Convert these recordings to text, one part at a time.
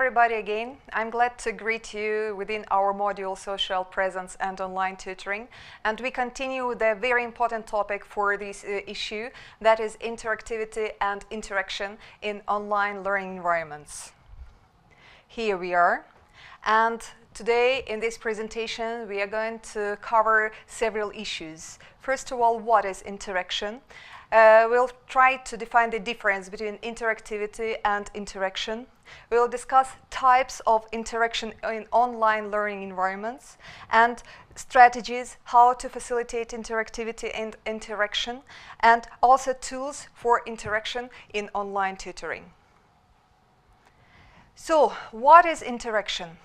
everybody again. I'm glad to greet you within our module Social Presence and Online Tutoring. And we continue with a very important topic for this issue, that is interactivity and interaction in online learning environments. Here we are. And today in this presentation we are going to cover several issues. First of all, what is interaction? We'll try to define the difference between interactivity and interaction. We'll discuss types of interaction in online learning environments and strategies how to facilitate interactivity and interaction, and also tools for interaction in online tutoring. So, what is interaction?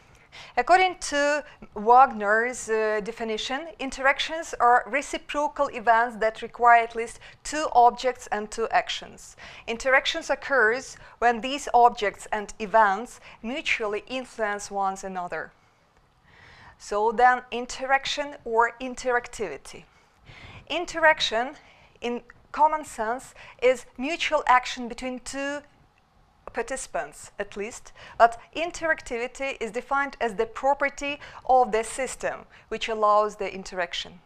According to Wagner's definition, interactions are reciprocal events that require at least two objects and two actions. Interactions occurs when these objects and events mutually influence one another. So then, interaction or interactivity. Interaction, in common sense, is mutual action between two participants at least, but interactivity is defined as the property of the system which allows the interaction.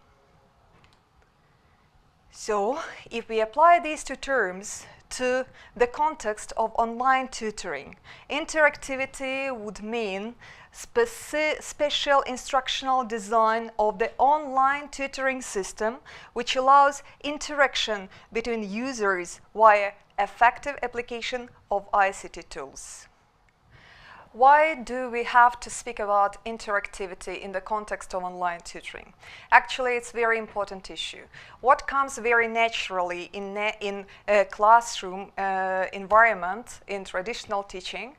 So, if we apply these two terms to the context of online tutoring, interactivity would mean special instructional design of the online tutoring system which allows interaction between users via effective application of ICT tools. Why do we have to speak about interactivity in the context of online tutoring? Actually, it's a very important issue. What comes very naturally in a classroom environment in traditional teaching,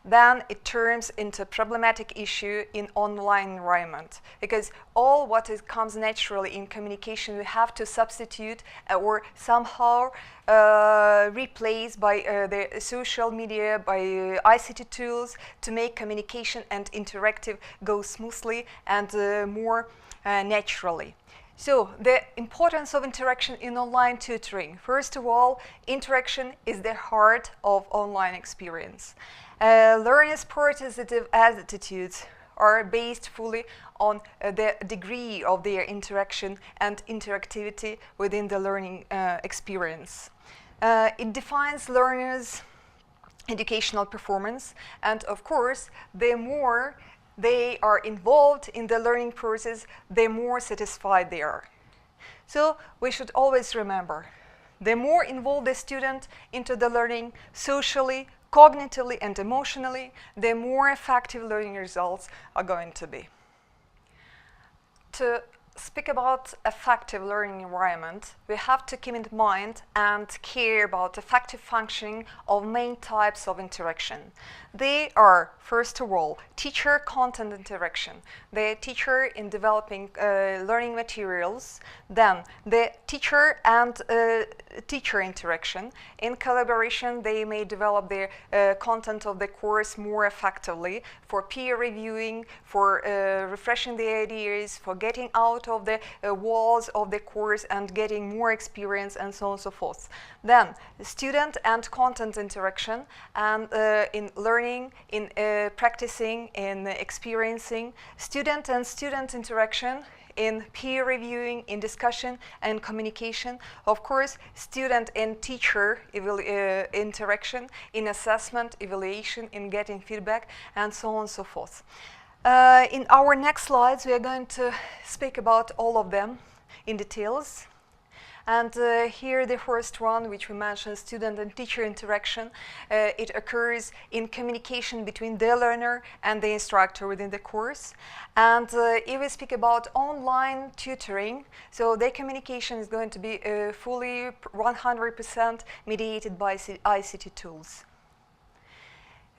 then it turns into a problematic issue in online environment, because all what comes naturally in communication we have to substitute or somehow replace by the social media, by ICT tools to make communication and interactive go smoothly and more naturally. So, the importance of interaction in online tutoring. First of all, interaction is the heart of online experience. Learners' participative attitudes are based fully on the degree of their interaction and interactivity within the learning experience. It defines learners' educational performance, and of course, the more they are involved in the learning process, the more satisfied they are. So, we should always remember, the more involved the student into the learning socially, cognitively and emotionally, the more effective learning results are going to be. To speak about effective learning environment, we have to keep in mind and care about effective functioning of main types of interaction. They are, first of all, teacher-content interaction, the teacher in developing learning materials, then the teacher and teacher interaction. In collaboration, they may develop the content of the course more effectively for peer reviewing, for refreshing the ideas, for getting out of the walls of the course and getting more experience, and so on and so forth. Then, student and content interaction, and in learning, in practicing, in experiencing, student and student interaction, in peer reviewing, in discussion and communication, of course, student and teacher interaction, in assessment, evaluation, in getting feedback, and so on and so forth. In our next slides, we are going to speak about all of them in details. And here the first one, which we mentioned, student and teacher interaction. It occurs in communication between the learner and the instructor within the course. And if we speak about online tutoring, so the communication is going to be fully 100% mediated by ICT tools.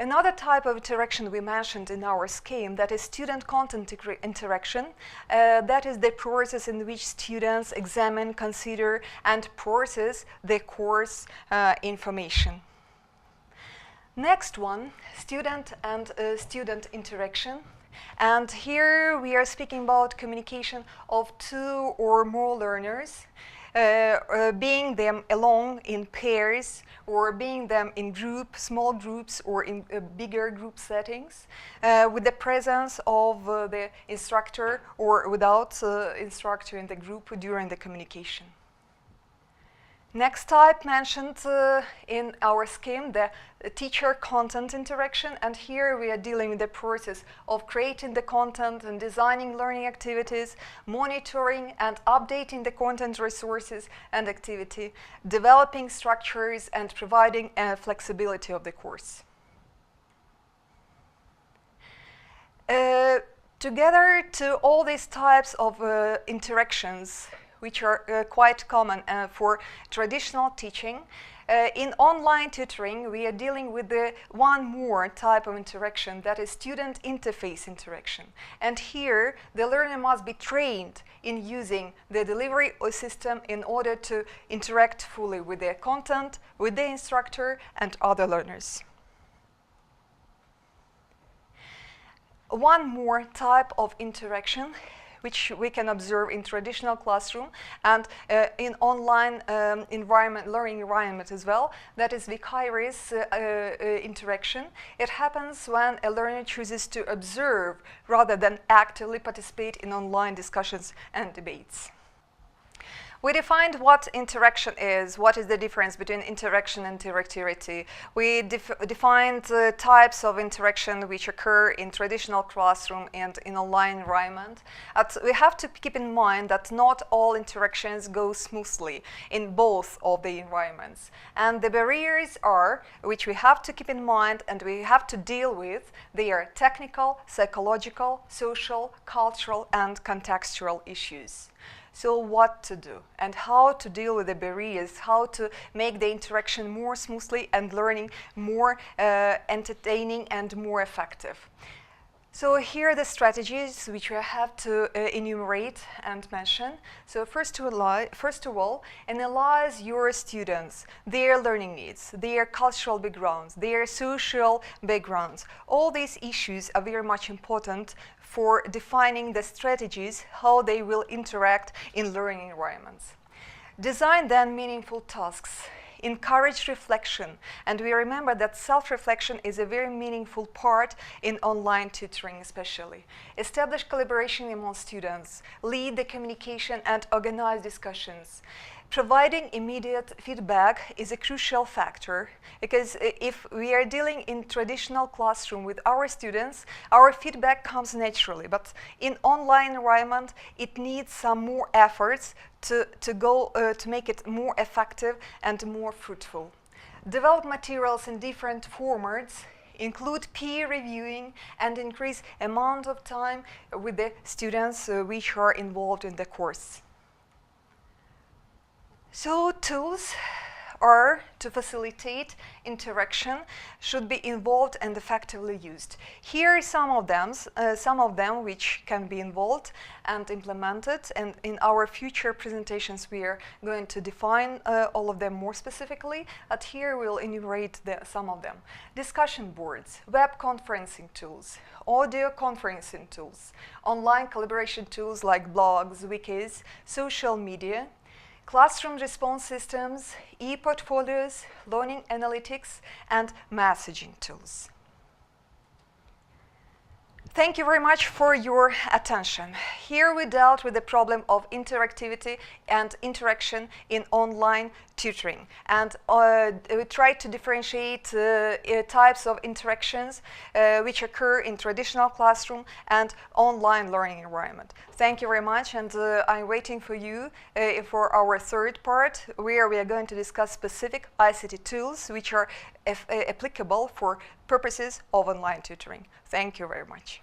Another type of interaction we mentioned in our scheme, that is student-content interaction. That is the process in which students examine, consider, and process the course information. Next one, student and student interaction. And here we are speaking about communication of two or more learners. being them alone in pairs, or being them in small groups, or in bigger group settings, with the presence of the instructor or without instructor in the group during the communication. Next type mentioned in our scheme, the teacher-content interaction, and here we are dealing with the process of creating the content and designing learning activities, monitoring and updating the content resources and activity, developing structures and providing flexibility of the course. Together to all these types of interactions, which are quite common for traditional teaching, in online tutoring we are dealing with the one more type of interaction, that is student interface interaction. And here the learner must be trained in using the delivery system in order to interact fully with the content, with the instructor and other learners. One more type of interaction which we can observe in traditional classroom and in online learning environment as well, that is vicarious interaction. It happens when a learner chooses to observe rather than actively participate in online discussions and debates. We defined what interaction is, what is the difference between interaction and interactivity. We defined types of interaction which occur in traditional classroom and in online environment. We have to keep in mind that not all interactions go smoothly in both of the environments. And the barriers are, which we have to keep in mind and we have to deal with, they are technical, psychological, social, cultural, and contextual issues. So what to do and how to deal with the barriers, how to make the interaction more smoothly and learning more entertaining and more effective. So here are the strategies which we have to enumerate and mention. So first of all, analyze your students, their learning needs, their cultural backgrounds, their social backgrounds. All these issues are very much important for defining the strategies, how they will interact in learning environments. Design then meaningful tasks. Encourage reflection, and we remember that self-reflection is a very meaningful part in online tutoring especially. Establish collaboration among students, lead the communication and organize discussions. Providing immediate feedback is a crucial factor because if we are dealing in traditional classroom with our students, our feedback comes naturally, but in online environment it needs some more efforts to make it more effective and more fruitful. Develop materials in different formats, include peer reviewing and increase amount of time with the students which are involved in the course. So tools are to facilitate interaction should be involved and effectively used. Here are some of them which can be involved and implemented, and in our future presentations we are going to define all of them more specifically, but here we'll enumerate some of them. Discussion boards, web conferencing tools, audio conferencing tools, online collaboration tools like blogs, wikis, social media, classroom response systems, e-portfolios, learning analytics, and messaging tools. Thank you very much for your attention. Here we dealt with the problem of interactivity and interaction in online tutoring, and we tried to differentiate types of interactions which occur in traditional classroom and online learning environment. Thank you very much, and I'm waiting for you for our third part, where we are going to discuss specific ICT tools which are applicable for purposes of online tutoring. Thank you very much.